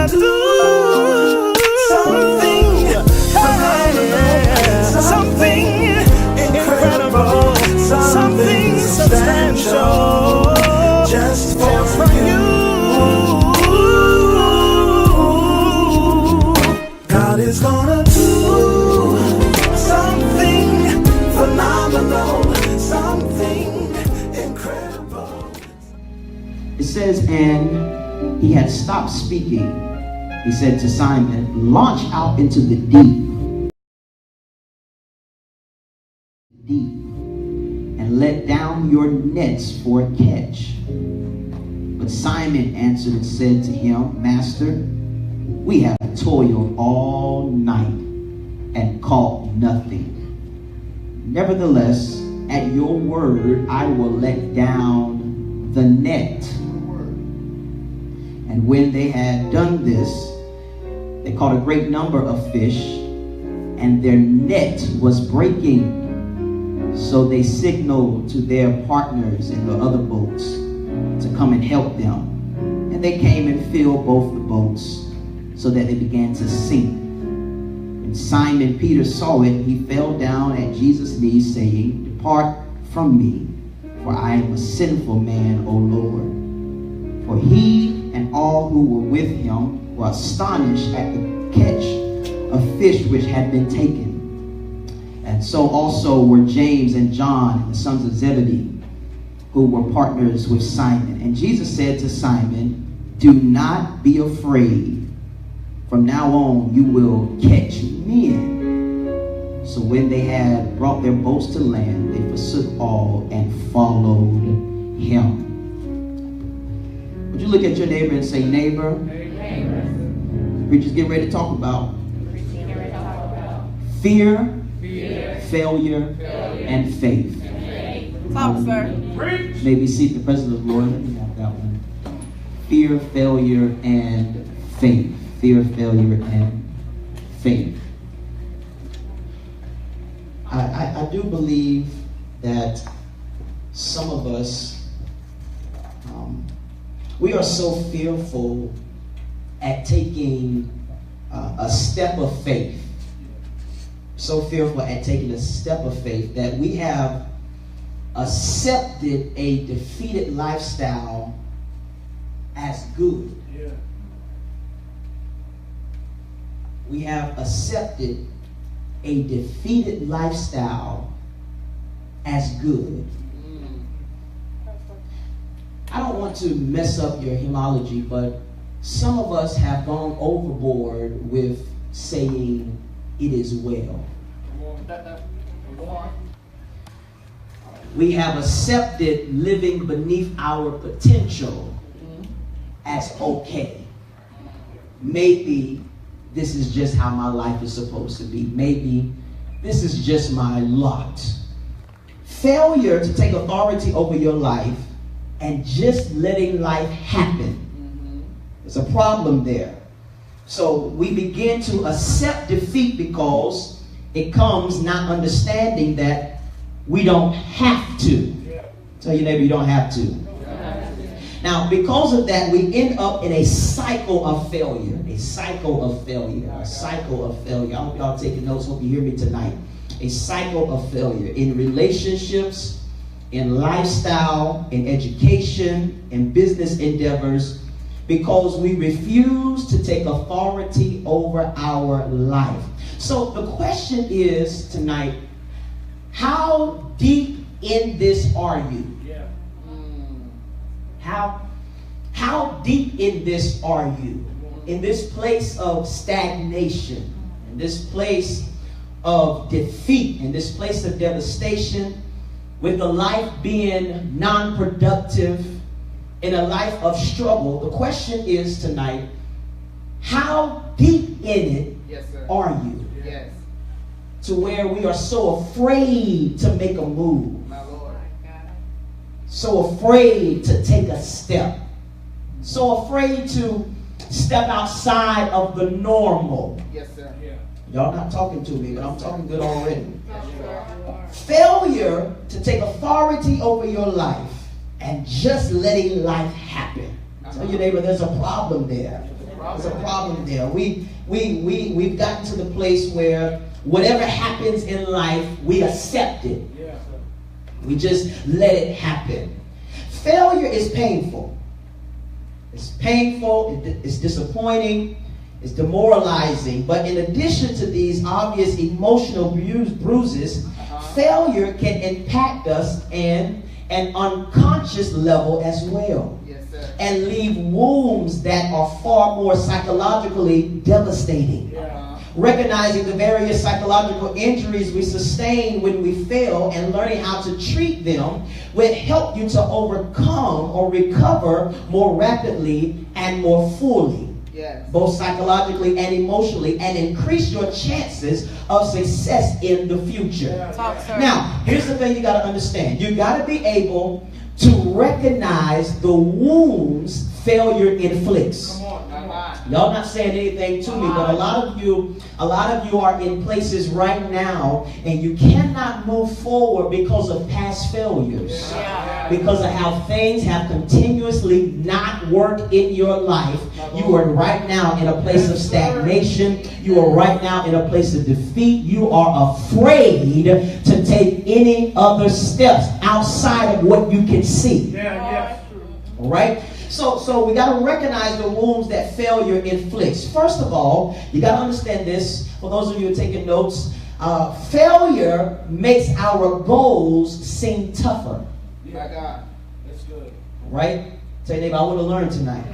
gonna do something phenomenal, something incredible, something substantial, just for you. God is gonna do something phenomenal, something incredible. It says, and he had stopped speaking. He said to Simon, launch out into the deep, and let down your nets for a catch. But Simon answered and said to him, Master, we have toiled all night and caught nothing. Nevertheless, at your word, I will let down the net. And when they had done this, they caught a great number of fish, and their net was breaking. So they signaled to their partners in the other boats to come and help them. And they came and filled both the boats, so that they began to sink. When Simon Peter saw it, he fell down at Jesus' knees, saying, Depart from me, for I am a sinful man, O Lord. For he and all who were with him were astonished at the catch of fish which had been taken. And so also were James and John, the sons of Zebedee, who were partners with Simon. And Jesus said to Simon, Do not be afraid. From now on, you will catch men. So when they had brought their boats to land, they forsook all and followed him. Would you look at your neighbor and say, neighbor? Preachers get ready to talk about fear, failure, and faith. Talk, sir. Maybe seek the presence of the Lord. Let me have that one. Fear, failure, and faith. Fear, failure, and faith. I do believe that some of us, we are so fearful at taking a step of faith. So fearful at taking a step of faith that we have accepted a defeated lifestyle as good. Yeah. We have accepted a defeated lifestyle as good. I don't want to mess up your hymnology, but some of us have gone overboard with saying it is well. We have accepted living beneath our potential as okay. Maybe this is just how my life is supposed to be. Maybe this is just my lot. Failure to take authority over your life and just letting life happen. There's a problem there. So we begin to accept defeat because it comes not understanding that we don't have to. Tell your neighbor you don't have to. Now, because of that, we end up in a cycle of failure. A cycle of failure. A cycle of failure. I hope y'all taking notes. Hope you hear me tonight. A cycle of failure in relationships, in lifestyle, in education, in business endeavors, because we refuse to take authority over our life. So the question is tonight, how deep in this are you? How deep in this are you? In this place of stagnation, in this place of defeat, in this place of devastation, with a life being non-productive, in a life of struggle. The question is tonight, how deep in it are you? Yes. To where we are so afraid to make a move. My Lord. So afraid to take a step. So afraid to step outside of the normal. Yes, sir. Yeah. Y'all not talking to me, but I'm talking good already. Yes, sir. Failure to take authority over your life and just letting life happen. Tell your neighbor there's a problem there. There's a problem there. We've gotten to the place where whatever happens in life, we accept it. We just let it happen. Failure is painful. It's painful, it's disappointing, it's demoralizing. But in addition to these obvious emotional bruises, failure can impact us in an unconscious level as well. And leave wounds that are far more psychologically devastating. Recognizing the various psychological injuries we sustain when we fail and learning how to treat them will help you to overcome or recover more rapidly and more fully. Both psychologically and emotionally, and increase your chances of success in the future. Now, here's the thing you got to understand. You got to be able to recognize the wounds failure inflicts. Y'all not saying anything to me, but a lot of you are in places right now and you cannot move forward because of past failures. Because of how things have continuously not worked in your life. You are right now in a place of stagnation. You are right now in a place of defeat. You are afraid to take any other steps outside of what you can see. All right? So we got to recognize the wounds that failure inflicts. First of all, you got to understand this. For those of you who are taking notes, failure makes our goals seem tougher. My God, that's good. Right? Say, neighbor, I want to learn tonight.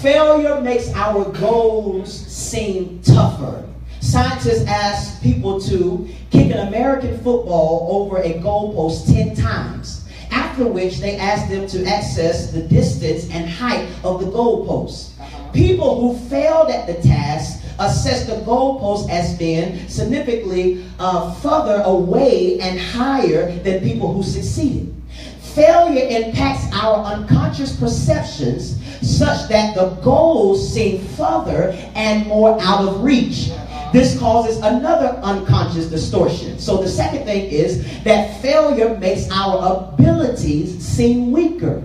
Failure makes our goals seem tougher. Scientists ask people to kick an American football over a goalpost 10 times. After which they ask them to access the distance and height of the goalpost. People who failed at the task assess the goalpost as being significantly further away and higher than people who succeeded. Failure impacts our unconscious perceptions such that the goals seem further and more out of reach. This causes another unconscious distortion. So the second thing is that failure makes our abilities seem weaker.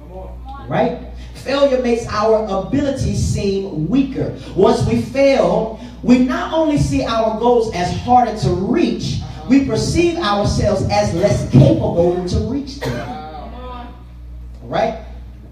Come on. Right? Failure makes our abilities seem weaker. Once we fail, we not only see our goals as harder to reach, we perceive ourselves as less capable to reach them. Right?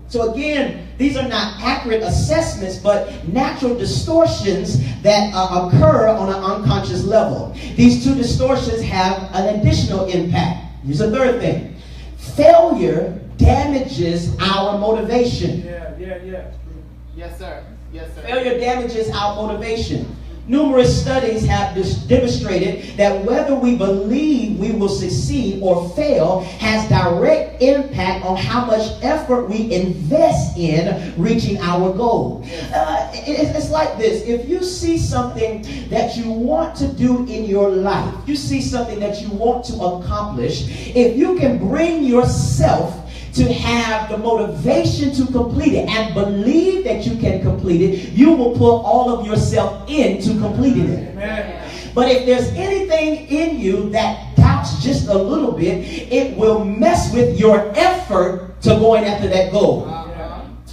So again, these are not accurate assessments, but natural distortions that occur on an unconscious level. These two distortions have an additional impact. Here's a third thing. Failure damages our motivation. Yes, sir. Yes, sir. Failure damages our motivation. Numerous studies have demonstrated that whether we believe we will succeed or fail has direct impact on how much effort we invest in reaching our goal. It's like this. If you see something that you want to do in your life, you see something that you want to accomplish, if you can bring yourself to have the motivation to complete it and believe that you can complete it, you will put all of yourself into completing it. Amen. But if there's anything in you that doubts just a little bit, it will mess with your effort to going after that goal.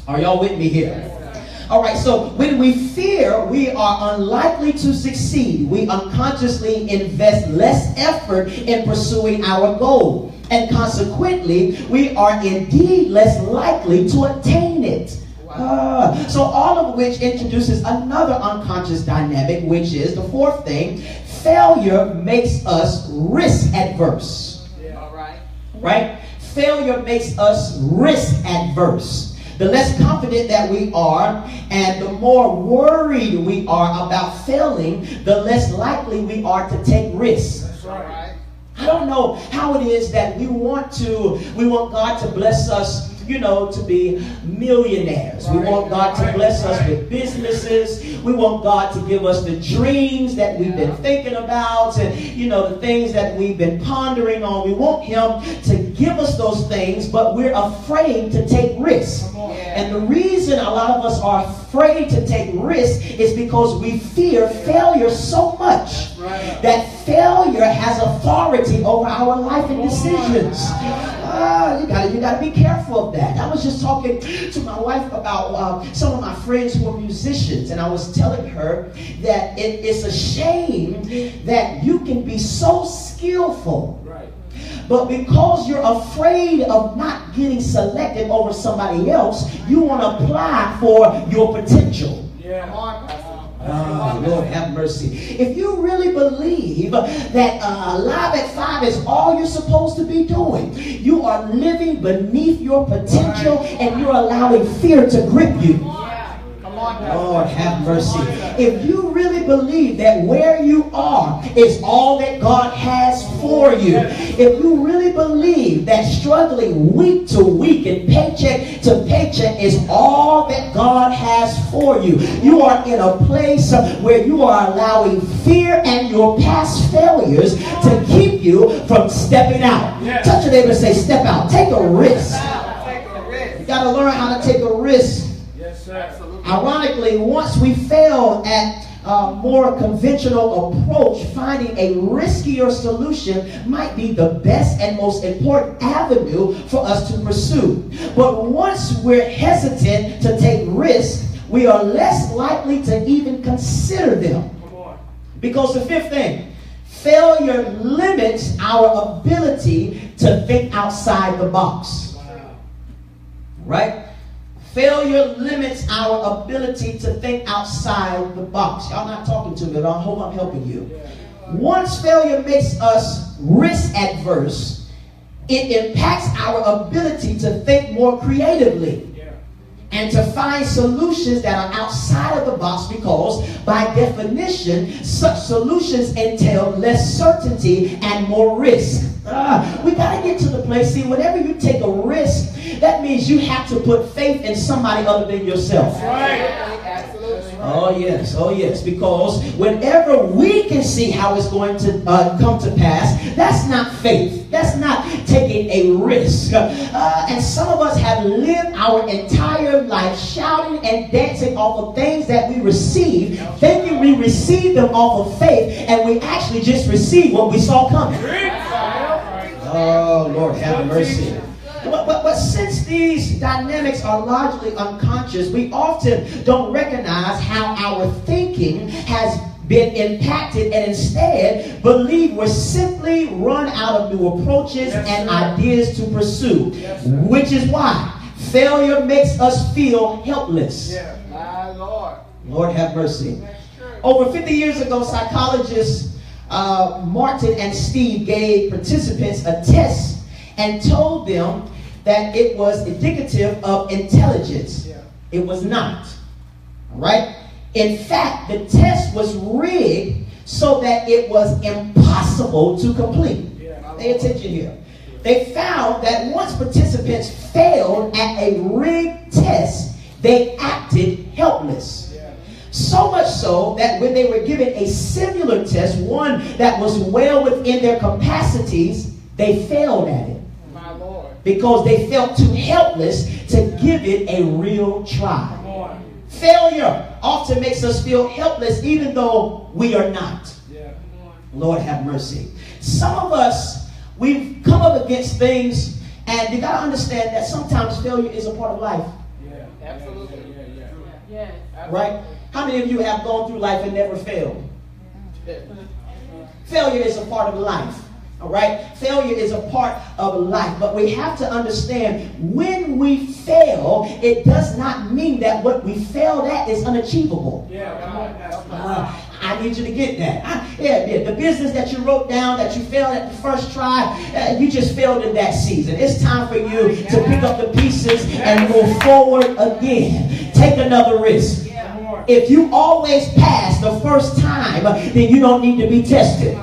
Are y'all with me here? All right, so when we fear we are unlikely to succeed, we unconsciously invest less effort in pursuing our goal. And consequently, we are indeed less likely to attain it. So all of which introduces another unconscious dynamic, which is the fourth thing. Failure makes us risk adverse. All right. Right? Failure makes us risk adverse. The less confident that we are and the more worried we are about failing, the less likely we are to take risks. That's right. I don't know how it is that we want God to bless us, to be millionaires. We want God to bless us with businesses. We want God to give us the dreams that we've been thinking about and, the things that we've been pondering on. We want Him to give us those things, but we're afraid to take risks. And the reason a lot of us are afraid to take risks is because we fear failure so much that failure has authority over our life and decisions. You gotta be careful of that. I was just talking to my wife about some of my friends who are musicians, and I was telling her that it's a shame that you can be so skillful, Right. but because you're afraid of not getting selected over somebody else, you want to apply for your potential. Yeah. Come on, Pastor. Lord have mercy. If you really believe that Live at 5 is all you're supposed to be doing, you are living beneath your potential and you're allowing fear to grip you. Come on, Pastor. Lord have mercy. If you really believe that where you are is all that God has for you, if you really believe that struggling week to week and paycheck to paycheck is all that God has for you, you are in a place where you are allowing fear and your past failures to keep you from stepping out. Touch your neighbor and say, step out. Take a risk. You got to learn how to take a risk. Yes, sir. Absolutely. Ironically, once we fail at a more conventional approach, finding a riskier solution might be the best and most important avenue for us to pursue. But once we're hesitant to take risks, we are less likely to even consider them. Come on. Because the fifth thing, failure limits our ability to think outside the box. Wow. Right? Failure limits our ability to think outside the box. Y'all not talking to me, but I hope I'm helping you. Once failure makes us risk adverse, it impacts our ability to think more creatively and to find solutions that are outside of the box, because by definition, such solutions entail less certainty and more risk. We got to get to the place, see, whenever you take a risk, that means you have to put faith in somebody other than yourself. Right. Absolutely. Oh yes, because whenever we can see how it's going to come to pass, that's not faith. That's not taking a risk. And some of us have lived our entire life shouting and dancing off of things that we receive, thinking we received them off of faith, and we actually just received what we saw coming. Oh, Lord have mercy. But since these dynamics are largely unconscious, we often don't recognize how our thinking has been impacted, and instead believe we're simply run out of new approaches and ideas to pursue, which is why failure makes us feel helpless. My Lord. Lord have mercy. Over 50 years ago, psychologists Martin and Steve gave participants a test and told them that it was indicative of intelligence. It was not. All right? In fact, the test was rigged so that it was impossible to complete. Pay attention here. They found that once participants failed at a rigged test, they acted helpless. So much so that when they were given a similar test, one that was well within their capacities, they failed at it. My Lord. Because they felt too helpless to give it a real try. Failure often makes us feel helpless even though we are not. Lord have mercy. Some of us, we've come up against things, and you got to understand that sometimes failure is a part of life. Absolutely. Right? How many of you have gone through life and never failed? Failure is a part of life. All right? Failure is a part of life. But we have to understand, when we fail, it does not mean that what we failed at is unachievable. I need you to get that. The business that you wrote down that you failed at the first try, you just failed in that season. It's time for you to pick up the pieces and move forward again. Take another risk. If you always pass the first time, then you don't need to be tested.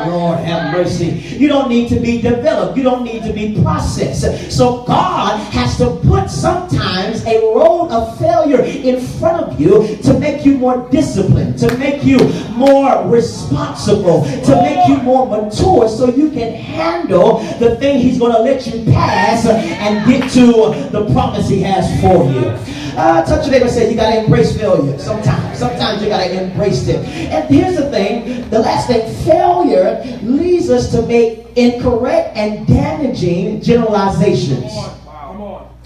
Lord have mercy. You don't need to be developed. You don't need to be processed. So God has to put sometimes a road of failure in front of you to make you more disciplined, to make you more responsible, to make you more mature, so you can handle the thing He's going to let you pass and get to the promise He has for you. Touch your neighbor and say, you got to embrace failure. Sometimes Sometimes you got to embrace it. And here's the thing, the last thing, failure leads us to make incorrect and damaging generalizations.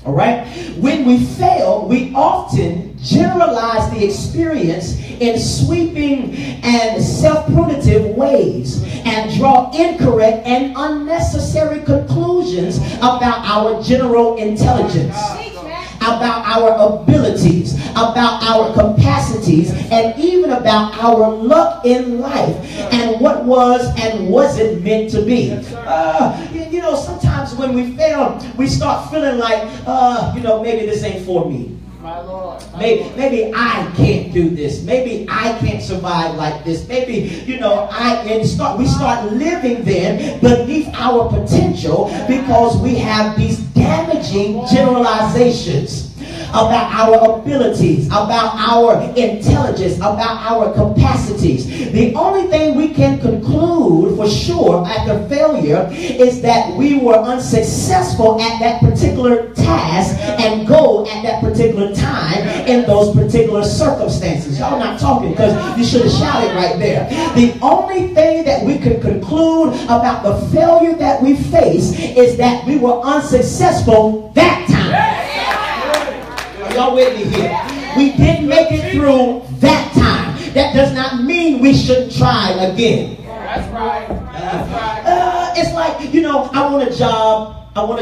All right? When we fail, we often generalize the experience in sweeping and self-punitive ways and draw incorrect and unnecessary conclusions about our general intelligence, about our abilities, about our capacities, and even about our luck in life and what was and wasn't meant to be. You know, sometimes when we fail, we start feeling like, maybe this ain't for me. My Lord. Maybe I can't do this. Maybe I can't survive like this. Maybe, we start living then beneath our potential because we have these damaging generalizations about our abilities, about our intelligence, about our capacities. The only thing we can conclude for sure after failure is that we were unsuccessful at that particular task and goal at that particular time in those particular circumstances. Y'all not talking because you should have shouted right there. The only thing that we can conclude about the failure that we face is that we were unsuccessful that time. Y'all with me here? We didn't make it through that time. That does not mean we shouldn't try again. That's right. That's right. It's like, I want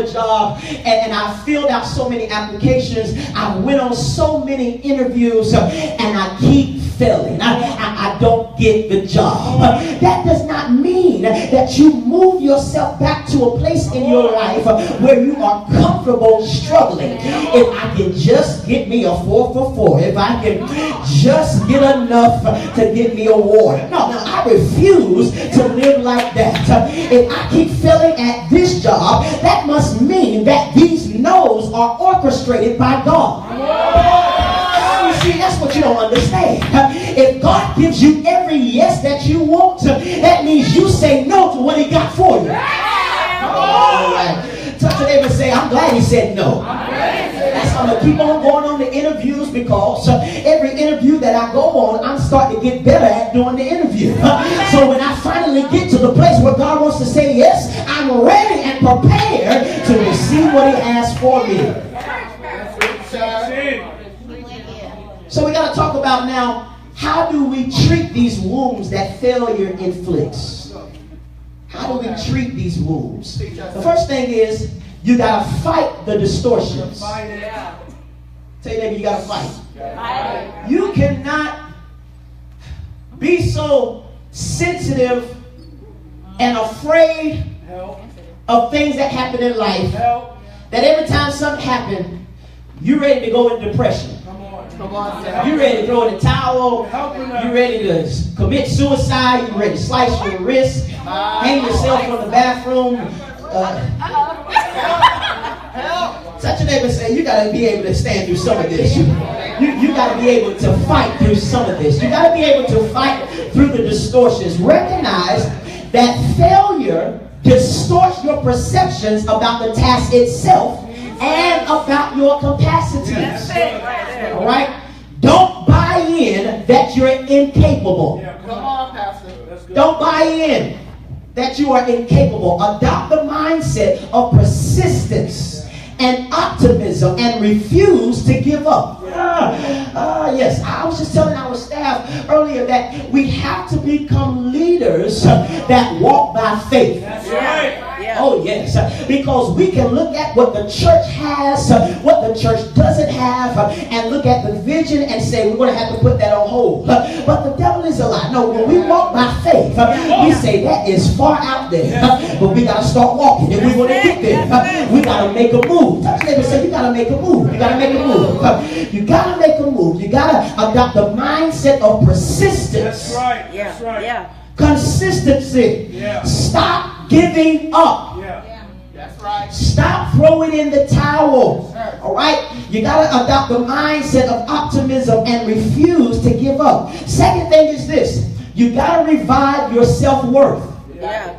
a job, and I filled out so many applications. I went on so many interviews, and I keep failing. I don't get the job. That does not mean that you move yourself back to a place in your life where you are comfortable struggling. If I can just get me a 4 for 4, if I can just get enough to get me a water. No, I refuse to live like that. If I keep failing at this job, that must mean that these no's are orchestrated by God. You see, that's what you don't understand. If God gives you every yes that you want, that means you say no to what he got for you. All right. Touch your neighbor and say, I'm glad he said no. That's why I'm going to keep on going on the interviews, because every interview that I go on, I'm starting to get better at doing the interview. So when I finally get to the place where God wants to say yes, I'm ready and prepared to receive what he has for me. So we got to talk about now, how do we treat these wounds that failure inflicts? How do we treat these wounds? The first thing is, you got to fight the distortions. Tell your neighbor, you got to fight. You cannot be so sensitive and afraid of things that happen in life that every time something happens, you're ready to go in depression. You're ready to throw in the towel. You're ready to commit suicide. You're ready to slice your wrist, hang yourself from the bathroom. Touch your neighbor and say, you got to be able to stand through some of this. You got to be able to fight through some of this. You got to be able to fight through the distortions. Recognize that failure distorts your perceptions about the task itself and about your capacities. All right? Don't buy in that you're incapable. Come on, Pastor. Don't buy in that you are incapable. Adopt the mindset of persistence and optimism and refuse to give up. Yes, I was just telling our staff earlier that we have to become leaders that walk by faith. That's right. Yeah. Oh yes, because we can look at what the church has, what the church doesn't have, and look at the vision and say we're going to have to put that on hold. But the devil is a lie. No, when we walk by faith, we say that is far out there, but we got to start walking. If we want to get there, we got to make a move. Touch them and say you got to make a move. You got to make a move. You got to make a move. You got to adopt the mindset of persistence. That's right. That's right. Yeah. Consistency. Yeah. Stop giving up. Yeah. That's right. Stop throwing in the towel. All right? You got to adopt the mindset of optimism and refuse to give up. Second thing is this. You got to revive your self-worth. Yeah.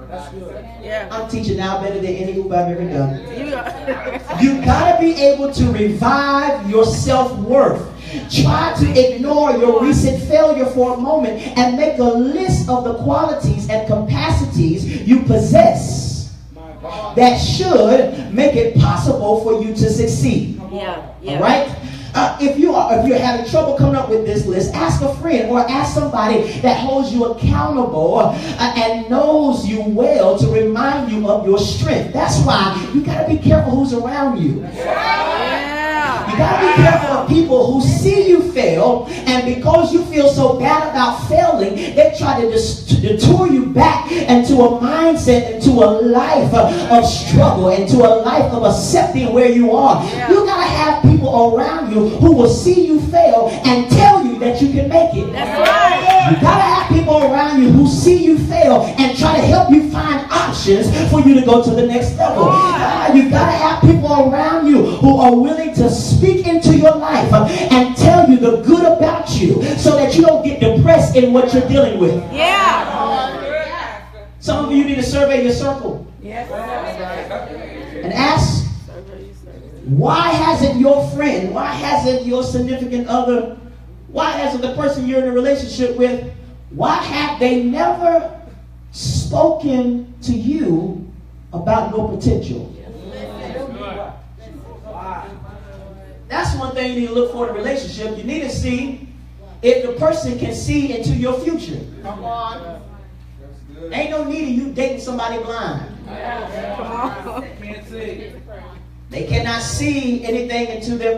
That's good. Yeah. I'm teaching now better than any Uber I've ever done. You You gotta be able to revive your self-worth. Try to ignore your recent failure for a moment and make a list of the qualities and capacities you possess that should make it possible for you to succeed. Yeah. All right? If you're having trouble coming up with this list, ask a friend or ask somebody that holds you accountable and knows you well to remind you of your strength. That's why you got to be careful who's around you. You got to be careful of people who see you fail, and because you feel so bad about failing, they try to detour you back into a mindset, into a life of struggle, into a life of accepting where you are. You got to have people around you who will see you fail and tell you that you can make it. That's right. You got to have people around you who see you fail and try to help you find options for you to go to the next level. You got to have people around you who are willing to speak into your life and tell you the good about you so that you don't get depressed in what you're dealing with. Yeah. Some of you need to survey your circle and ask, why hasn't your friend, why hasn't your significant other, why hasn't the person you're in a relationship with, why have they never spoken to you about your potential? That's one thing you need to look for in a relationship. You need to see if the person can see into your future. Come on. Ain't no need of you dating somebody blind. Come on. Can't see. They cannot see anything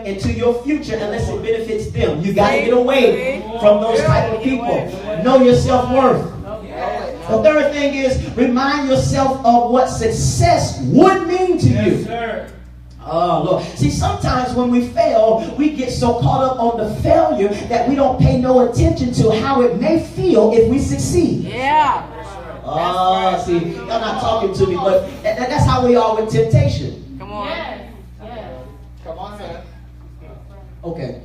into your future unless it benefits them. You got to get away from those type of people. Know your self-worth. The third thing is remind yourself of what success would mean to you. Sir. Oh, Lord. See, sometimes when we fail, we get so caught up on the failure that we don't pay no attention to how it may feel if we succeed. Yeah. Oh, see, y'all not talking to me, but that's how we are with temptation. Come on. Come on, sir. Okay.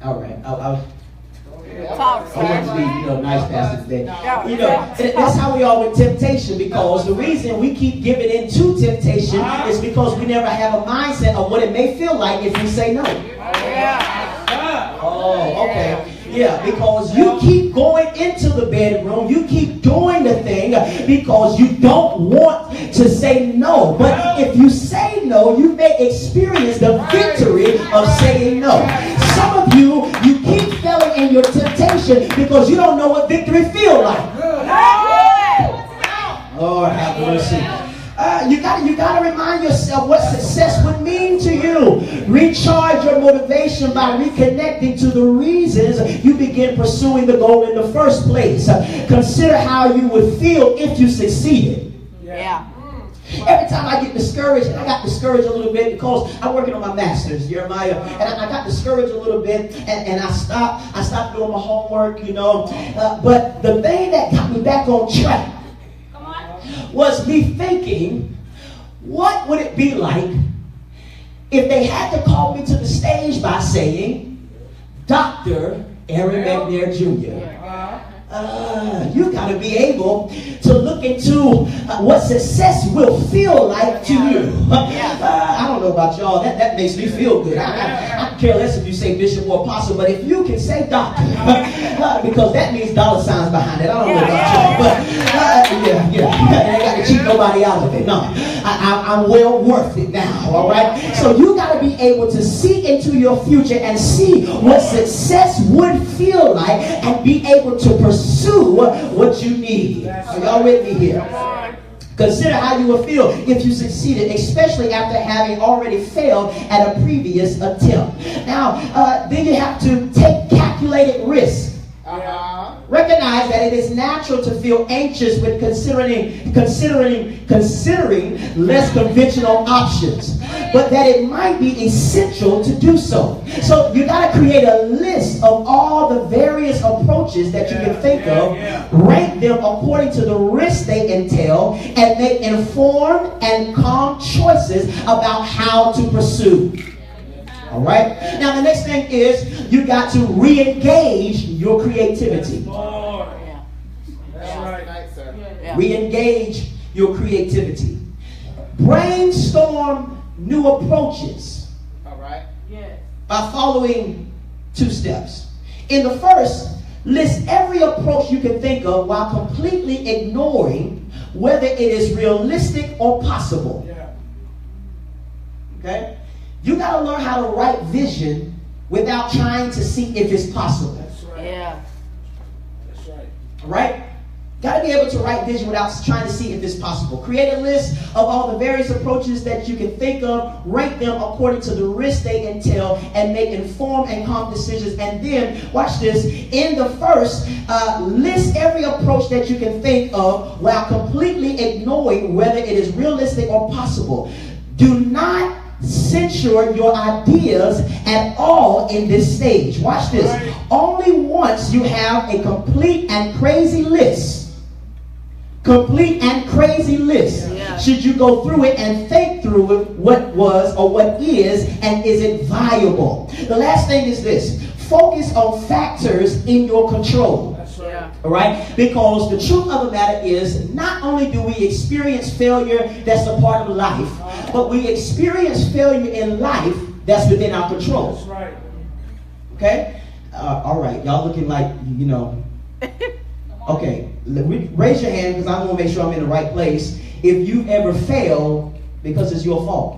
All right. Talk, I want to sir. be, nice pastor today. Yeah. That's how we are with temptation, because the reason we keep giving in to temptation is because we never have a mindset of what it may feel like if we say no. Yeah. Oh, okay. Yeah, because you keep going into the bedroom, you keep doing the thing because you don't want to say no. But if you say no, you may experience the victory of saying no. Some of you keep failing in your temptation because you don't know what victory feels like. Lord have mercy. You got to remind yourself what success would mean to you. Recharge your motivation by reconnecting to the reasons you begin pursuing the goal in the first place. Consider how you would feel if you succeeded. Yeah. Every time I get discouraged, and I got discouraged a little bit because I'm working on my master's, Jeremiah, and I got discouraged a little bit, and I stopped doing my homework, but the thing that got me back on track was me thinking, what would it be like if they had to call me to the stage by saying, Dr. Aaron McNair Jr.? You got to be able to look into what success will feel like to you. I don't know about y'all. That makes me feel good. I care less if you say bishop or apostle, but if you can say doctor, because that means dollar signs behind it. I don't know about y'all, but I ain't got to cheat nobody out of it. No, I'm well worth it now. All right. So you got to be able to see into your future and see what success would feel like, and be able to pursue what you need. Are y'all with me here? Consider how you will feel if you succeeded, especially after having already failed at a previous attempt. Now, then you have to take calculated risks. Recognize that it is natural to feel anxious when considering less conventional options, but that it might be essential to do so. So you got to create a list of all the various approaches that you can think of, rank them according to the risks they entail, and make informed and calm choices about how to pursue. All right. Now the next thing is you got to re-engage your creativity. That's right, sir. Re-engage your creativity. Brainstorm new approaches All right. by following 2 steps. In the first, list every approach you can think of while completely ignoring whether it is realistic or possible. Okay? You got to learn how to write vision without trying to see if it's possible. Yeah. Right? Got to be able to write vision without trying to see if it's possible. Create a list of all the various approaches that you can think of, rank them according to the risks they entail, and make informed and calm decisions. And then, watch this, in the first, list every approach that you can think of while completely ignoring whether it is realistic or possible. Do not censure your ideas at all in this stage. Watch this. Only once you have a complete and crazy list, should you go through it and think through it, what was or what is, and is it viable. The last thing is this: focus on factors in your control. All right? Because the truth of the matter is, not only do we experience failure that's a part of life, but we experience failure in life that's within our control. That's right. Okay? All right. Y'all looking like, you know. Okay. Raise your hand because I want to make sure I'm in the right place. If you ever fail because it's your fault.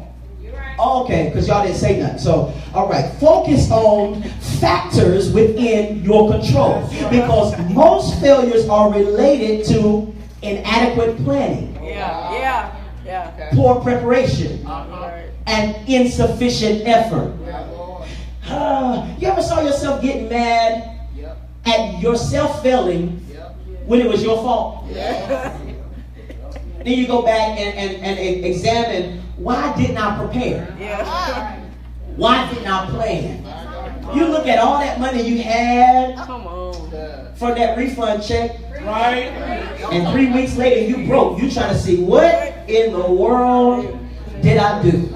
Oh, okay, because y'all didn't say nothing. So, all right, focus on factors within your control. Because most failures are related to inadequate planning, poor preparation, and insufficient effort. You ever saw yourself getting mad at yourself failing when it was your fault? Then you go back and examine, why didn't I prepare? Why didn't I plan? You look at all that money you had for that refund check, Right. and 3 weeks later you broke. You trying to see, what in the world did I do?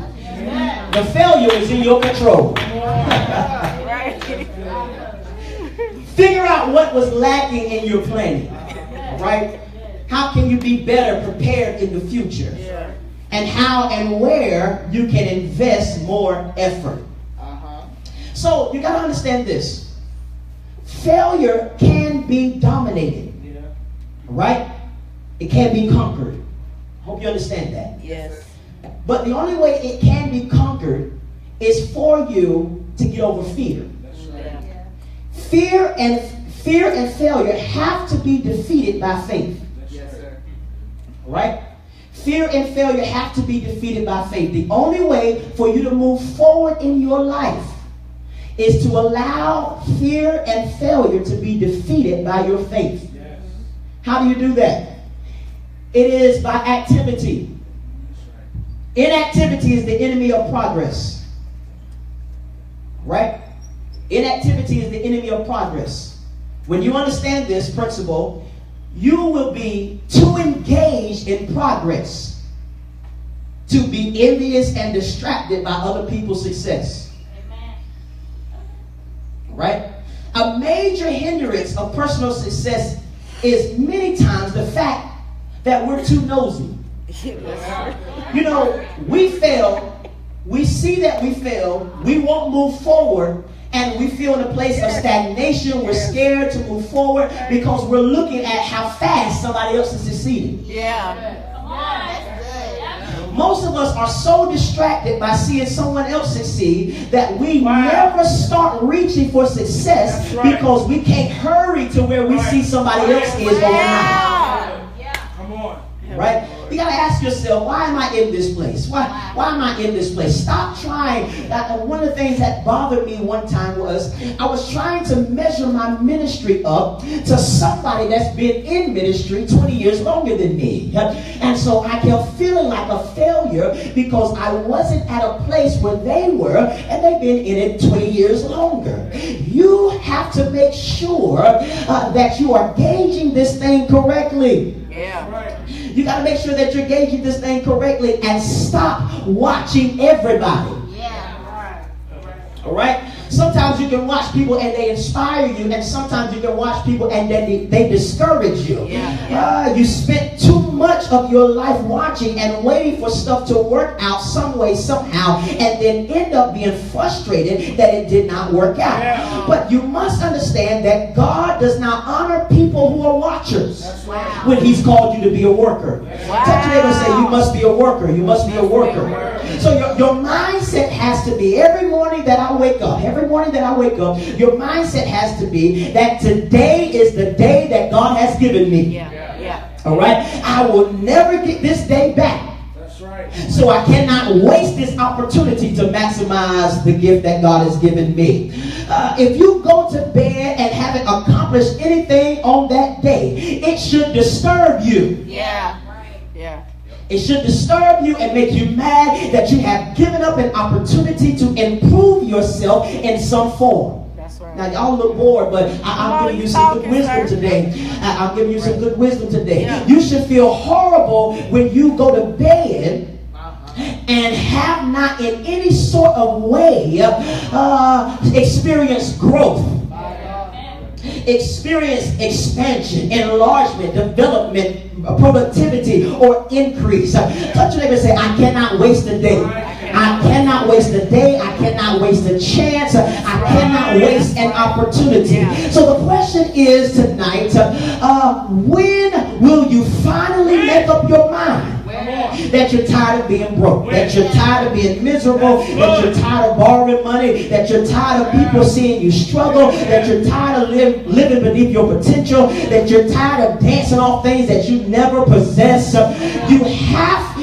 The failure is in your control. Figure out what was lacking in your planning. Right? How can you be better prepared in the future? And how and where you can invest more effort. So you got to understand this. Failure can be dominated. Right? It can be conquered. Hope you understand that. Yes. But the only way it can be conquered is for you to get over fear. Fear and failure have to be defeated by faith. Right? Fear and failure have to be defeated by faith. The only way for you to move forward in your life is to allow fear and failure to be defeated by your faith. How do you do that? It is by activity. Inactivity is the enemy of progress. Right? Inactivity is the enemy of progress. When you understand this principle, you will be too engaged in progress to be envious and distracted by other people's success. Right? A major hindrance of personal success is many times the fact that we're too nosy. You know, we fail, we see that we fail, we won't move forward, and we feel in a place of stagnation. We're scared to move forward because we're looking at how fast somebody else is succeeding. Most of us are so distracted by seeing someone else succeed that we never start reaching for success because we can't hurry to where we see somebody else is overnight. Come on. Right? You got to ask yourself, why am I in this place? Why am I in this place? Stop trying. One of the things that bothered me one time was I was trying to measure my ministry up to somebody that's been in ministry 20 years longer than me. And so I kept feeling like a failure because I wasn't at a place where they were, and they've been in it 20 years longer. You have to make sure that you are gauging this thing correctly. You got to make sure that you're gauging this thing correctly and stop watching everybody. All right? Sometimes you can watch people and they inspire you, and sometimes you can watch people and then they discourage you. You spent too much much of your life watching and waiting for stuff to work out some way, somehow, and then end up being frustrated that it did not work out. Yeah. But you must understand that God does not honor people who are watchers. That's right. When he's called you to be a worker. Touch your neighbor and say, you must be a worker. You must be a worker. So your mindset has to be, every morning that I wake up, your mindset has to be that today is the day that God has given me. Yeah. All right? I will never get this day back. That's right. So I cannot waste this opportunity to maximize the gift that God has given me. If you go to bed and haven't accomplished anything on that day, it should disturb you. Yeah. It should disturb you and make you mad that you have given up an opportunity to improve yourself in some form. That's right. Now, y'all look bored, but I'm giving you some good wisdom today. I'm giving you some good wisdom today. Yeah. You should feel horrible when you go to bed and have not in any sort of way experienced growth. Experience expansion, enlargement, development, productivity, or increase. Touch your neighbor and say, I cannot waste a day. I cannot waste a day. I cannot waste a chance. I cannot waste an opportunity. So the question is tonight, when will you finally make up your mind that you're tired of being broke, that you're tired of being miserable, that you're tired of borrowing money, that you're tired of people seeing you struggle, that you're tired of living beneath your potential, that you're tired of dancing off things that you never possess?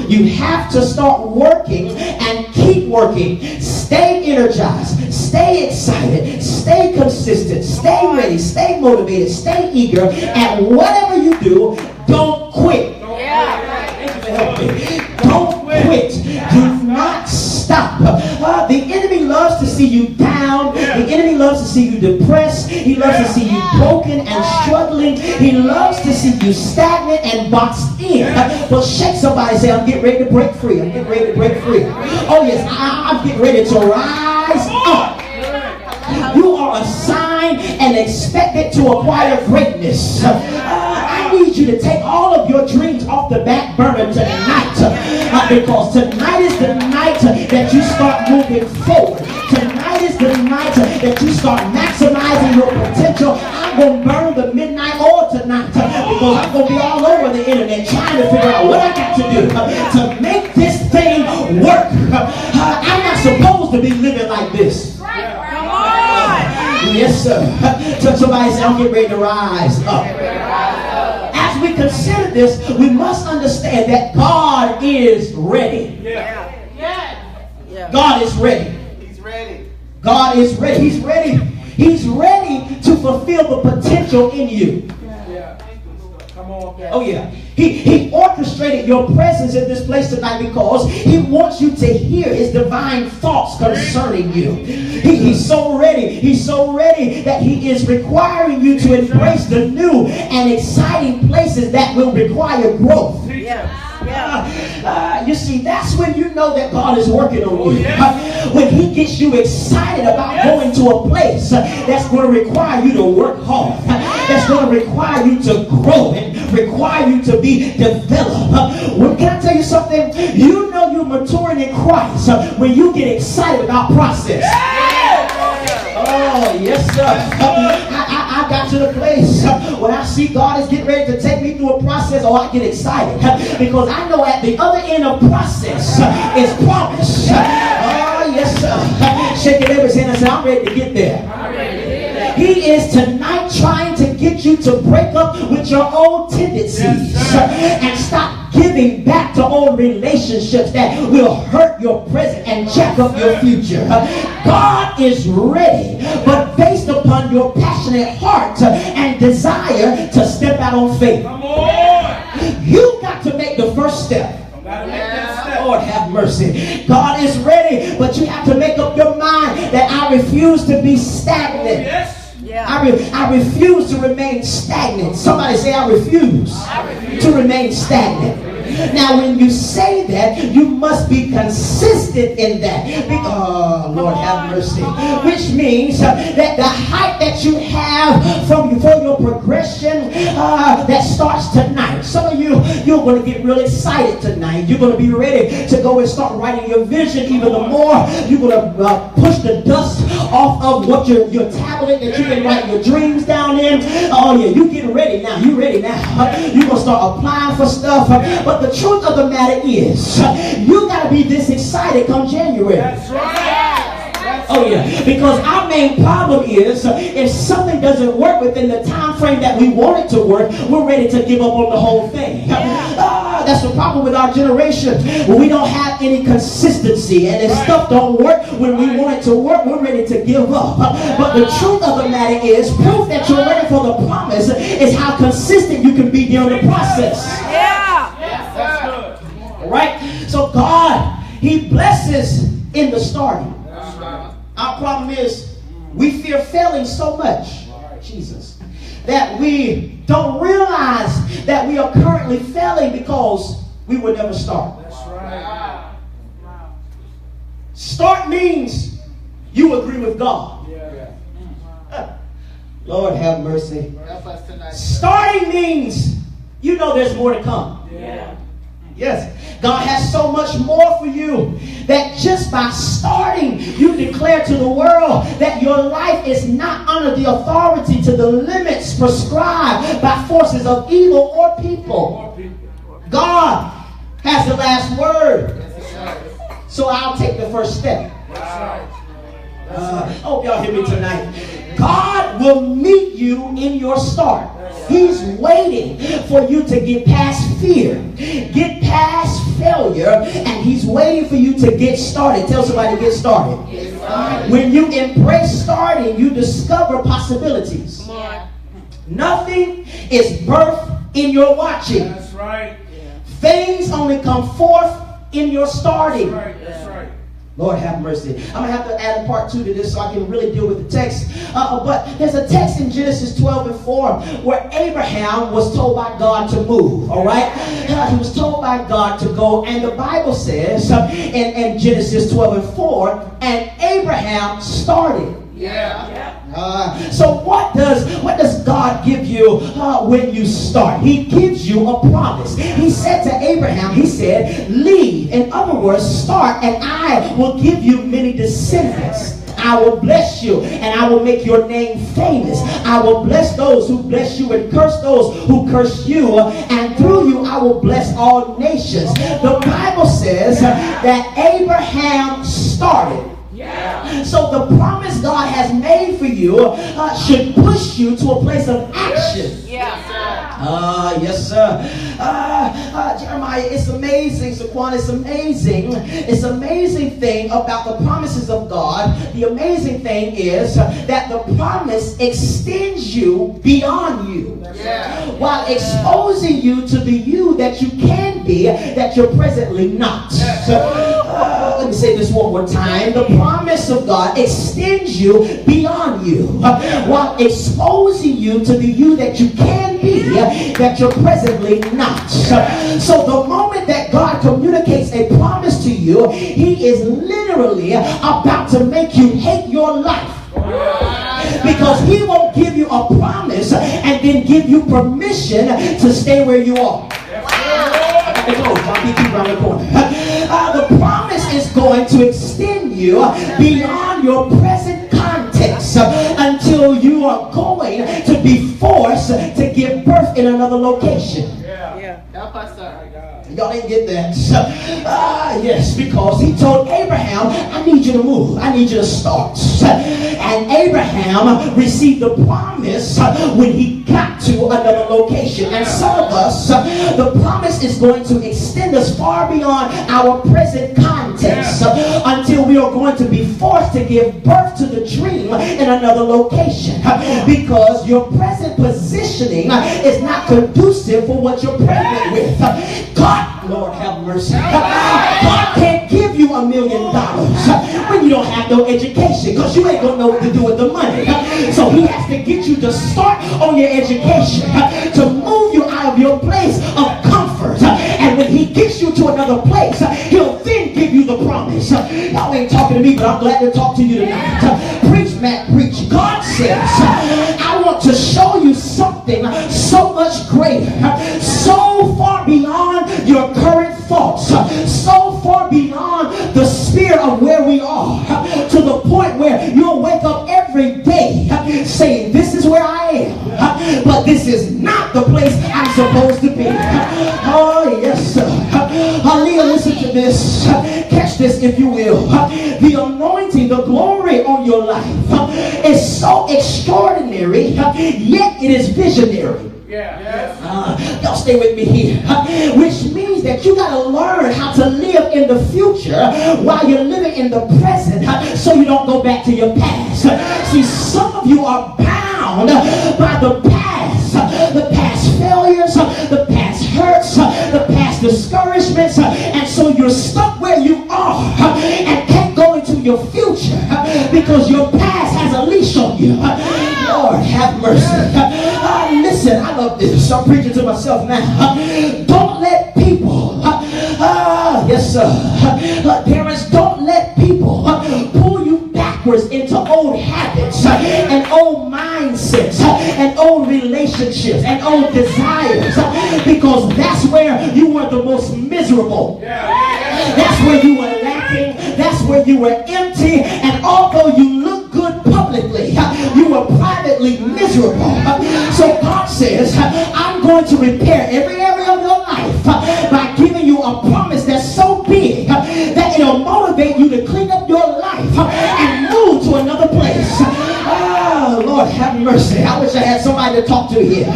You have to start working and keep working. Stay energized, stay excited, stay consistent, stay ready, stay motivated, stay eager, and whatever you do, don't quit. Don't quit. Do not stop. The enemy loves to see you down. The enemy loves to see you depressed. He loves to see you broken and struggling. He loves to see you stagnant and boxed in. But shake somebody and say, I'm getting ready to break free. I'm getting ready to break free. Oh yes, I'm getting ready to rise up. You are assigned and expected to acquire greatness. I need you to take all of your dreams off the back burner tonight, because tonight is the night that you start moving forward. Tonight is the night that you start maximizing your potential. I'm going to burn the midnight oil tonight, because I'm going to be all over the internet trying to figure out what I got to do to make this thing work. I'm not supposed to be living like this. Yes, sir. Touch somebody and say, I'm getting ready to rise up. As we consider this, we must understand that God is ready. God is ready. He's ready. God is ready. He's ready. He's ready to fulfill the potential in you. Come on. Oh yeah. He orchestrated your presence in this place tonight because he wants you to hear his divine thoughts concerning you. He's so ready. He's so ready that he is requiring you to embrace the new and exciting places that will require growth. You see, that's when you know that God is working on you. When he gets you excited about going to a place that's going to require you to work hard, that's going to require you to grow and require you to be developed. Can I tell you something? You know you're maturing in Christ when you get excited about process. Oh, yes, sir. I got to the place when I see God is getting ready to take me through a process, I get excited because I know at the other end of process is promise. Oh, yes, sir. Shake your neighbor's hand and say, I'm ready to get there. He is tonight trying to get you to break up with your old tendencies and stop giving back to old relationships that will hurt your present and jack up your future. God is ready, but based upon your passionate heart and desire to step out on faith. You got to make the first step. Lord have mercy. God is ready, but you have to make up your mind that I refuse to be stagnant. I refuse to remain stagnant. Somebody say, I refuse to remain stagnant. Now, when you say that, you must be consistent in that. Oh, Lord have mercy. Which means that the height that you have for your progression that starts tonight. Some of you you're going to get real excited tonight. You're going to be ready to go and start writing your vision even the more. You're going to push the dust off of what your tablet that you've been writing your dreams down in. Oh yeah, you getting ready now. You ready now. You're going to start applying for stuff. But the truth of the matter is, you got to be this excited come January. That's right. Oh yeah, because our main problem is if something doesn't work within the time frame that we want it to work, we're ready to give up on the whole thing. That's the problem with our generation. We don't have any consistency, and if stuff don't work when we want it to work, we're ready to give up. But the truth of the matter is, proof that you're ready for the promise is how consistent you can be during the process. That's good. All right? So God, He blesses in the starting. Our problem is we fear failing so much, Jesus, that we don't realize that we are currently failing because we will never start. That's right. Start means you agree with God. Yeah. Lord have mercy. Help us tonight. Starting means you know there's more to come. Yeah. Yes, God has so much more for you that just by starting, you declare to the world that your life is not under the authority to the limits prescribed by forces of evil or people. God has the last word. So I'll take the first step. I hope y'all hear me tonight. God will meet you in your start. He's waiting for you to get past fear, get past failure, and He's waiting for you to get started. Tell somebody, get started. When you embrace starting, you discover possibilities. Nothing is birthed in your watching. That's right. Things only come forth in your starting. That's right. That's right. Lord have mercy. I'm going to have to add a part 2 to this so I can really deal with the text. But there's a text in Genesis 12:4 where Abraham was told by God to move. All right? He was told by God to go. And the Bible says in Genesis 12:4, and Abraham started. So what does God give you when you start? He gives you a promise. He said to Abraham, He said, leave. In other words, start, and I will give you many descendants. I will bless you, and I will make your name famous. I will bless those who bless you and curse those who curse you. And through you, I will bless all nations. The Bible says that Abraham started. So the promise God has made for you should push you to a place of action. Yes, sir. Jeremiah, it's amazing, Saquon, it's amazing. It's an amazing thing about the promises of God. The amazing thing is that the promise extends you beyond you, while exposing you to the you that you can be that you're presently not. Let me say this one more time. The promise of God extends you beyond you, while exposing you to the you that you can be that you're presently not. So the moment that God communicates a promise to you, He is literally about to make you hate your life. Because He won't give you a promise and then give you permission to stay where you are. The promise is going to extend you beyond your present context until you are going to be forced to give birth in another location. Help us, sir. Y'all didn't get that. Yes, because He told Abraham, I need you to move. I need you to start. And Abraham received the promise when he got to another location. And some of us, the promise is going to extend us far beyond our present context until we are going to be forced to give birth to the dream in another location. Because your present positioning is not conducive for what you're pregnant with. God, Lord have mercy. God can't give you $1 million when you don't have no education, because you ain't gonna know what to do with the money. So He has to get you to start on your education, to move you out of your place of comfort. And when He gets you to another place, He'll then give you the promise. Y'all ain't talking to me, but I'm glad to talk to you tonight. Preach, Matt, preach. God says, I want to show you something so much greater, so far beyond this is not the place I'm supposed to be. Oh, yes, sir. Hallelujah, listen to this. Catch this if you will. The anointing, the glory on your life is so extraordinary, yet it is visionary. Y'all stay with me here. Which means that you got to learn how to live in the future while you're living in the present, so you don't go back to your past. See, some of you are bound by the past failures, the past hurts, the past discouragements, and so you're stuck where you are and can't go into your future because your past has a leash on you. Lord, have mercy. Listen, I love this. I'm preaching to myself now. Don't let people, yes sir, parents, don't let people pull you backwards into old habits and old mindsets and old relationships and old desires, because that's where you were the most miserable. That's where you were lacking. That's where you were empty. And although you look good publicly, you were privately miserable. So God says, I'm going to repair every area of your life by giving you a promise that's so big that it'll motivate you to clean up your life and move to another place. Oh, Lord, have mercy. I wish I had somebody to talk to here.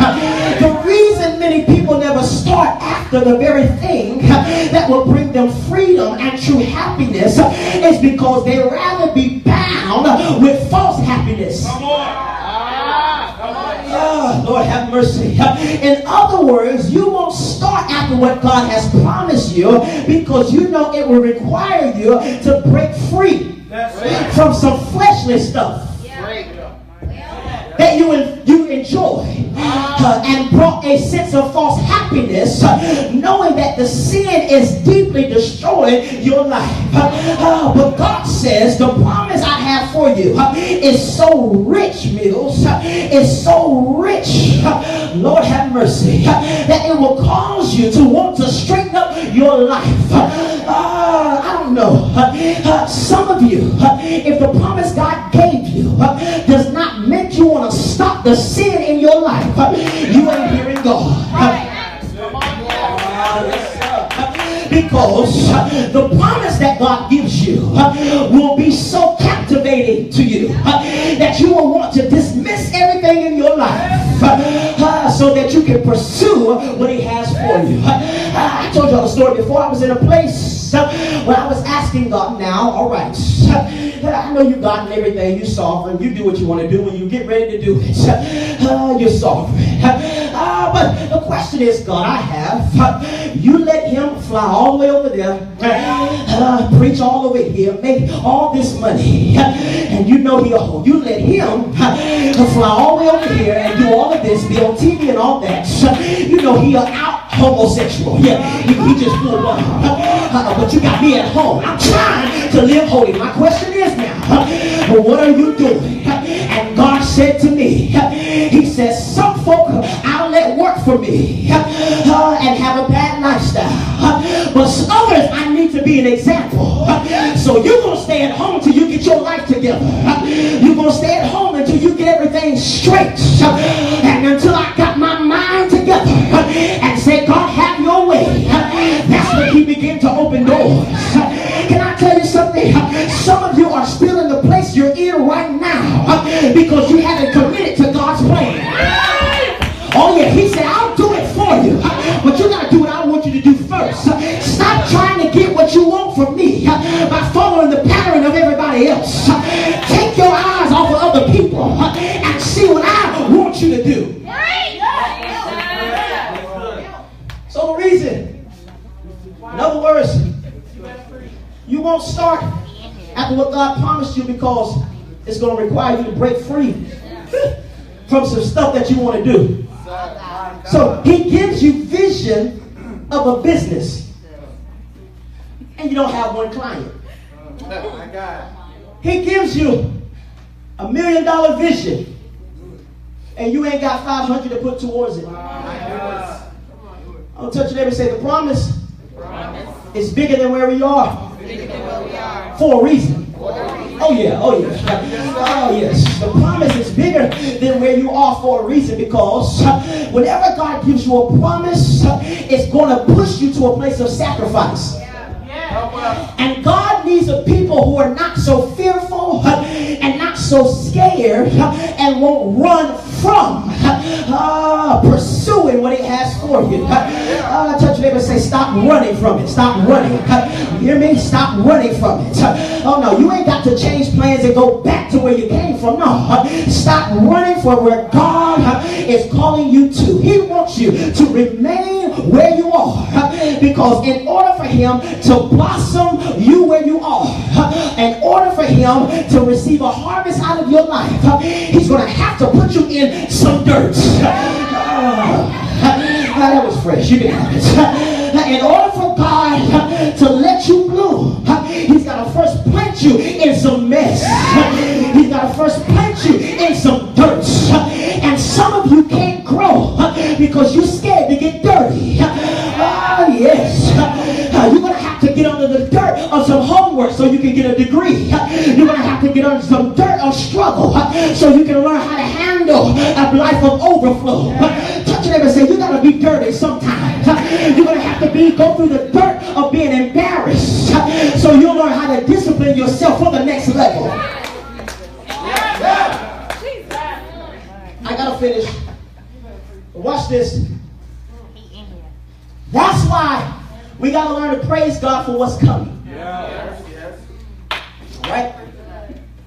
The reason many people never start after the very thing that will bring them freedom and true happiness is because they rather be bound with false happiness. Come on. Oh, Lord, have mercy. In other words, you won't start after what God has promised you because you know it will require you to break free from some fleshly stuff that you enjoy, and brought a sense of false happiness, knowing that the sin is deeply destroying your life. But God says the promise I have for you is so rich, Mills, is so rich, Lord have mercy, that it will cause you to want to straighten up your life. I don't know, some of you, if the promise God gave you does not make you want to stop the sin in your life, you ain't hearing God. Because the promise that God gives you will be so captivating to you that you will want to dismiss everything in your life so that you can pursue what He has for you. I told y'all the story before. I was in a place where I was asking God, now, all right, I know you God and everything, you sovereign, you do what you want to do when you get ready to do it. You're sovereign. But the question is, God, I have, you let him fly all the way over there, preach all over here, make all this money, and you know you let him fly all the way over here and do all of this, be on TV and all that. You know he out homosexual. Yeah, he just full on. But you got me at home. I'm trying to live holy. My question is now, well, what are you doing? And God said to me, he says, some folk I'll let work for me and have a bad lifestyle. But others I need to be an example. So you're going to stay at home till you get your life together. You're going to stay at home until you get everything straight. And until I got my mind together and say, God, have your way. That's when he began to open doors. Can I tell you something? Some of you are still in the place you're in right now because you haven't committed to God's plan. Oh yeah, he said, I'll do it for you. But you got to do what I want you to do first. Stop trying to get what you want from me by following the pattern of everybody else. Take your eyes off of other people and see what I want you to do. So the reason, in other words, you won't start after what God promised you because it's going to require you to break free from some stuff that you want to do. So he gives you vision of a business and you don't have one client. He gives you $1 million vision and you ain't got 500 to put towards it. I'll touch it every say the promise is bigger than where we are for a reason. Oh yeah, oh yeah. Oh yes. The promise is bigger than where you are for a reason, because whenever God gives you a promise, it's going to push you to a place of sacrifice. And God needs a people who are not so fearful and not so scared and won't run from pursuing what He has for you. Touch your neighbor and say, stop running from it. Stop running. You hear me? Stop running from it. Oh no, you ain't got to change plans and go back to where you came from. No, stop running for where God is calling you to. He wants you to remain where you are, because in order for Him to blossom you where you are, in order for Him to receive a harvest out of your life, He's going to have to put you in some dirt. That was fresh. You can have it. In order for God to let you bloom, He's got to first plant you in some mess. He's got to first plant you in some dirt. And some of you can't grow because you're scared to get dirty. Yes. You're going to have to get under the dirt of some homework so you can get a degree. You're going to have to get under some dirt of struggle so you can learn how to handle a life of overflow. Touch your neighbor and say, you got to be dirty sometimes. You're going to have to go through the dirt of being embarrassed so you'll learn how to discipline yourself for the next level. I got to finish. Watch this. That's why we got to learn to praise God for what's coming. Right?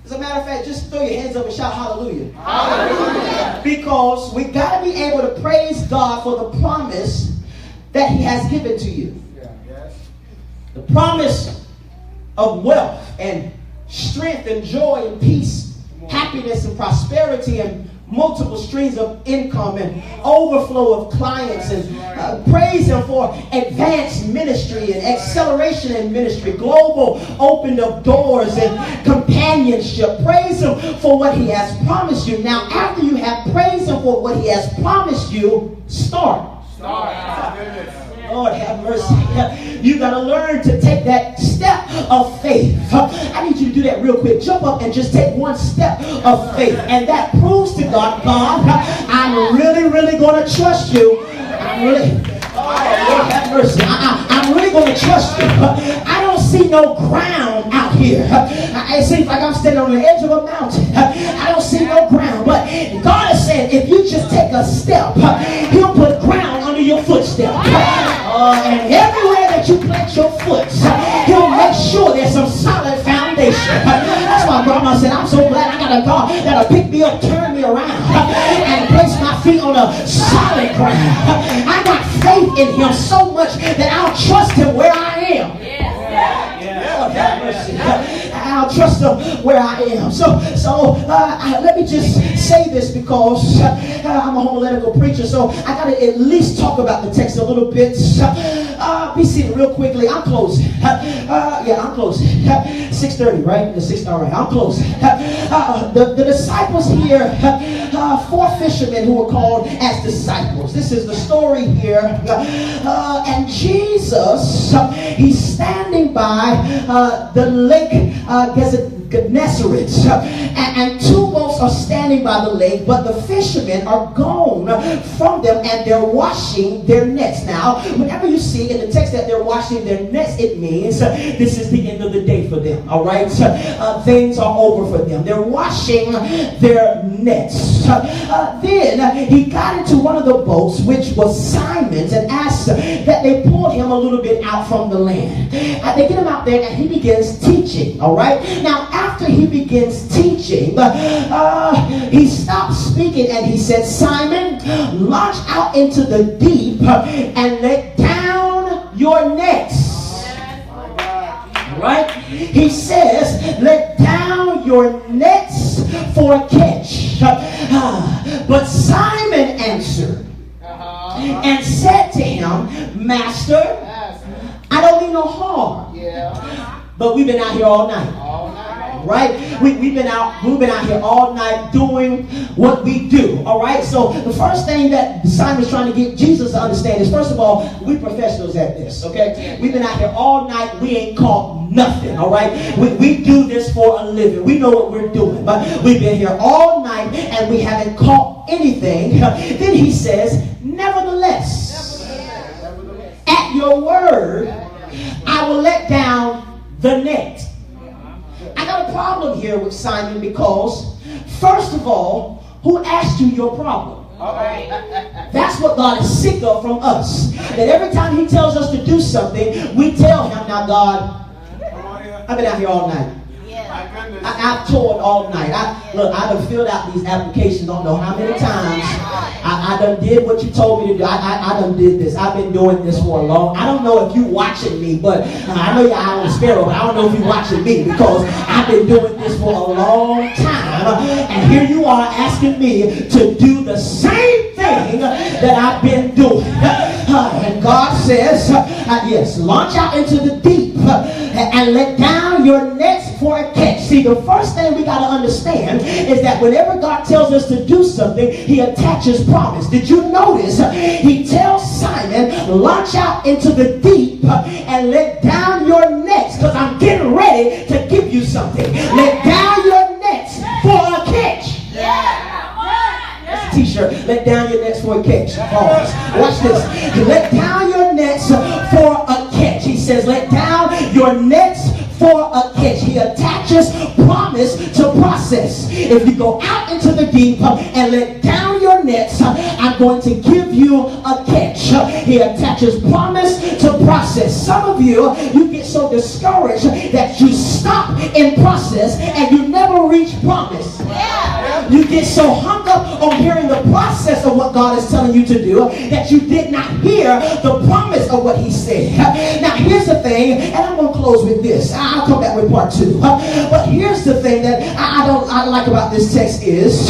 As a matter of fact, just throw your hands up and shout hallelujah. Hallelujah. Because we got to be able to praise God for the promise that He has given to you. The promise of wealth and strength and joy and peace, happiness and prosperity and multiple streams of income and overflow of clients, and praise Him for advanced ministry and acceleration in ministry, global opened up doors and companionship. Praise Him for what He has promised you. Now, after you have praised Him for what He has promised you, start. Lord have mercy. You got to learn to take that step of faith. I need you to do that real quick. Jump up and just take one step of faith. And that proves to God, I'm really, really going to trust you. Lord have mercy. I'm really going to trust you. I don't see no ground out here. It seems like I'm standing on the edge of a mountain. I don't see no ground. But God is saying, if you just take a step, He'll put ground under your footstep. And everywhere that you plant your foot, He'll make sure there's some solid foundation. That's why Grandma said, I'm so glad I got a God that'll pick me up, turn me around, and place my feet on a solid ground. I got faith in Him so much that I'll trust Him where I am. Lord have mercy. I'll trust Him where I am. So let me just say this, because I'm a homiletical preacher, so I got to at least talk about the text a little bit. Be seated real quickly. I'm closing. I'm closing. 6:30, right? The 6. All right, I'm closing. The disciples here, 4 fishermen who were called as disciples. This is the story here. And Jesus, He's standing by the lake Gennesaret, and 2 boats are standing by the lake, but the fishermen are gone from them and they're washing their nets. Now, whenever you see in the text that they're washing their nets, it means this is the end of the day for them. All right, things are over for them. They're washing their nets. Then he got into one of the boats, which was Simon's, and asked that they pull him a little bit out from the land. They get him out there and he begins teaching. All right, now after he begins teaching, he stopped speaking and he said, Simon, launch out into the deep and let down your nets. Right? He says, let down your nets for a catch. But Simon answered and said to him, Master, I don't mean no harm, but we've been out here all night. right? We've been out here all night doing what we do, all right? So the first thing that Simon's trying to get Jesus to understand is, first of all, we professionals at this, okay? We've been out here all night. We ain't caught nothing, all right? We do this for a living. We know what we're doing, but we've been here all night and we haven't caught anything. Then he says, nevertheless, at your word, I will let down the net. I got a problem here with Simon because, first of all, who asked you your problem? That's what God is sick of from us. That every time he tells us to do something, we tell him, now God, I've been out here all night. I've toured all night. I done filled out these applications, don't know how many times. I done did what you told me to do. I done did this. I've been doing this for a long. I don't know if you watching me, but I know your eye on the sparrow, but I don't know if you watching me because I've been doing this for a long time. And here you are asking me to do the same thing that I've been doing. And God says, yes, launch out into the deep and let down your nets for a catch. See, the first thing we got to understand is that whenever God tells us to do something, he attaches promise. Did you notice? He tells Simon, launch out into the deep and let down your nets because I'm getting ready to give you something. Let down your nets for a catch. That's a t-shirt. Let down your nets for a catch. Pause. Watch this. Let down your nets for a catch. He says, let down your nets for a catch. He attaches promise to process. If you go out into the deep and let down your nets, I'm going to give you a catch. He attaches promise to process. Some of you get so discouraged that you stop in process and you never reach promise. You get so hung up on hearing the process of what God is telling you to do that you did not hear the promise of what he said. Now here's the thing, and I'm going to close with this. I'll come back with part 2. But here's the thing that I like about this text is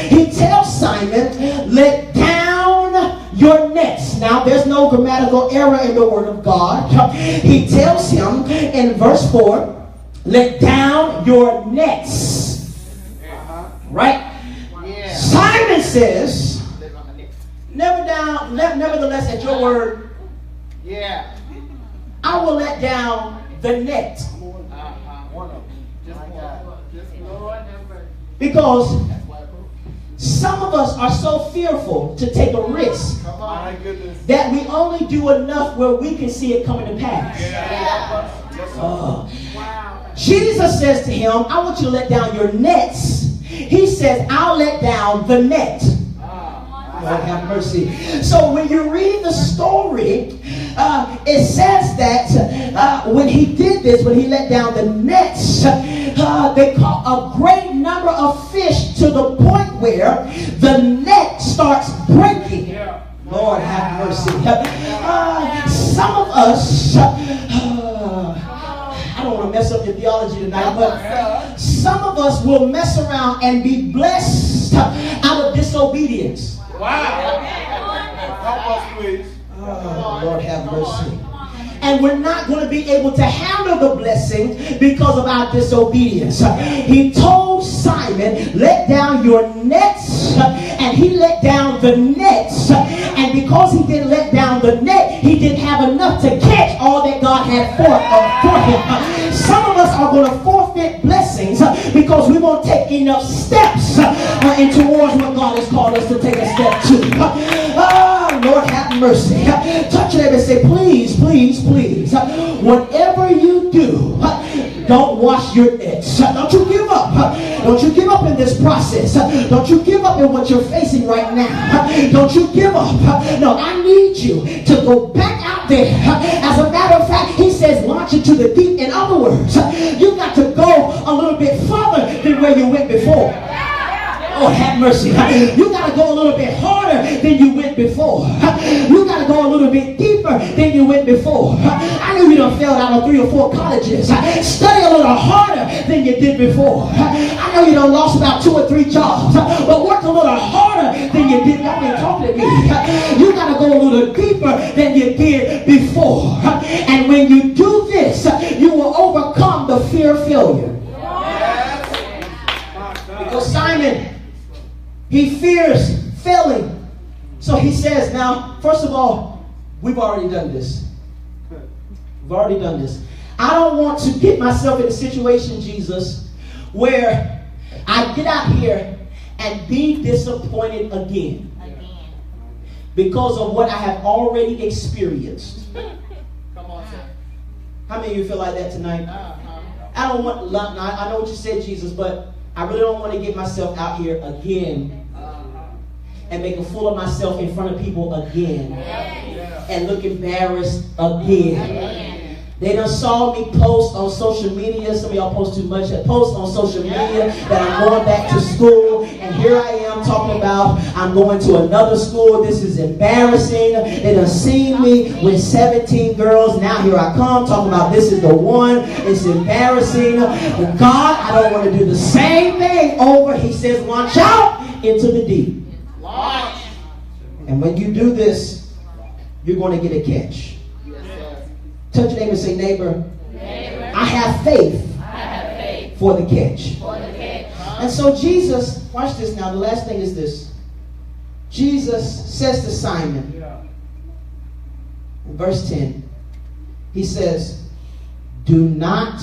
he tells Simon, let down your nets. Now there's no grammatical error in the word of God. He tells him in verse 4, let down your nets. Right? Yeah. Simon says, nevertheless at your word, I will let down the net. Because some of us are so fearful to take a risk that we only do enough where we can see it coming to pass. Jesus says to him, I want you to let down your nets. He says, I'll let down the net. Lord have mercy. So when you read the story, it says that when he did this, when he let down the nets, they caught a great number of fish to the point where the net starts breaking. Lord have mercy. Some of us, I don't want to mess up your theology tonight, but some of us will mess around and be blessed out of disobedience. Wow. Help us, please. Oh, Lord have mercy. And we're not going to be able to handle the blessing because of our disobedience. He told Simon, let down your nets, and he let down the nets. And because he didn't let down the net, he didn't have enough to catch all that God had for him. Some of us are going to forfeit blessings because we won't take enough steps and towards what God has called us to take a step to. Lord have mercy. Touch it and say, please, please, please, whatever you do, don't wash your nets. Don't you give up. Don't you give up in this process. Don't you give up in what you're facing right now. Don't you give up. No, I need you to go back out there. As a matter of fact, he says launch into the deep. In other words, you got to go a little bit further than where you went before. Oh, have mercy. You got to go a little bit harder than you went before. You got to go a little bit deeper than you went before. I know you done failed out of 3 or 4 colleges. Study a little harder than you did before. I know you done lost about 2 or 3 jobs, but work a little harder than you did. Y'all ain't talking to me. You got to go a little deeper than you did before. And when you do this, you will overcome the fear of failure. He fears failing. So he says, now, first of all, we've already done this. We've already done this. I don't want to get myself in a situation, Jesus, where I get out here and be disappointed again because of what I have already experienced. Come on, sir. How many of you feel like that tonight? Uh-huh. I don't want, I know what you said, Jesus, but I really don't want to get myself out here again and make a fool of myself in front of people again and look embarrassed again. They done saw me post on social media. Some of y'all post too much. Post on social media that I'm going back to school. And here I am talking about I'm going to another school. This is embarrassing. They done seen me with 17 girls. Now here I come talking about this is the one. It's embarrassing. But God, I don't want to do the same thing over. He says, launch out into the deep. Launch. And when you do this, you're going to get a catch. Yes, sir. Touch your neighbor and say, neighbor, I have faith for the catch. And so Jesus, watch this now. The last thing is this. Jesus says to Simon, in verse 10, he says, do not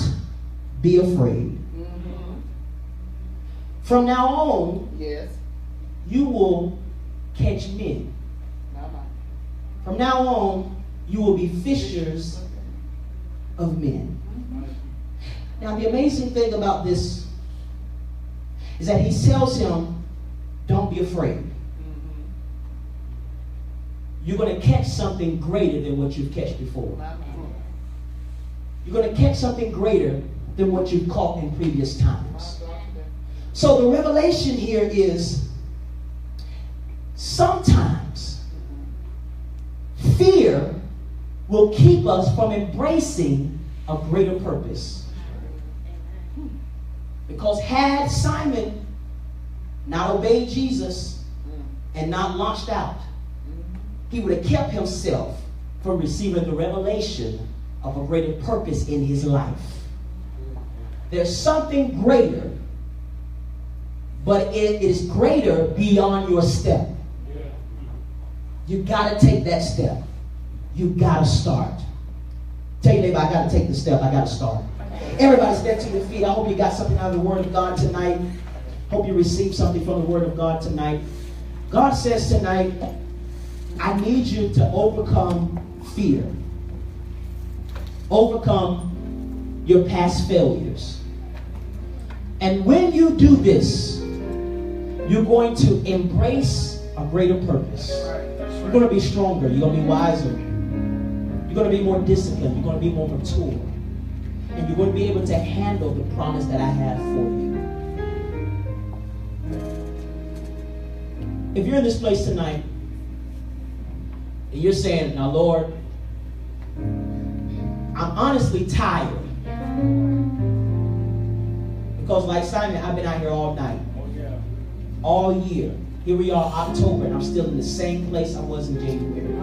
be afraid. From now on, Yes. you will catch men. From now on, you will be fishers of men. Now, the amazing thing about this is that he tells him, don't be afraid. You're going to catch something greater than what you've catched before. You're going to catch something greater than what you've caught in previous times. So the revelation here is sometimes fear will keep us from embracing a greater purpose. Because had Simon not obeyed Jesus and not launched out, he would have kept himself from receiving the revelation of a greater purpose in his life. There's something greater, but it is greater beyond your step. You got to take that step. You got to start. Tell your neighbor, I got to take the step. I got to start. Everybody stand to your feet. I hope you got something out of the Word of God tonight. Hope you received something from the Word of God tonight. God says tonight, I need you to overcome fear. Overcome your past failures. And when you do this, you're going to embrace a greater purpose. You're going to be stronger. You're going to be wiser. You're going to be more disciplined. You're going to be more mature. And you're going to be able to handle the promise that I have for you. If you're in this place tonight, and you're saying, now Lord, I'm honestly tired. Because like Simon, I've been out here all night. All year. Here we are, October, and I'm still in the same place I was in January.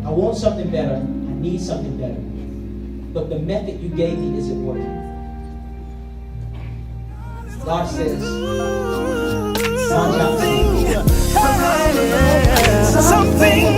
I want something better. I need something better. But the method you gave me isn't working. God says, something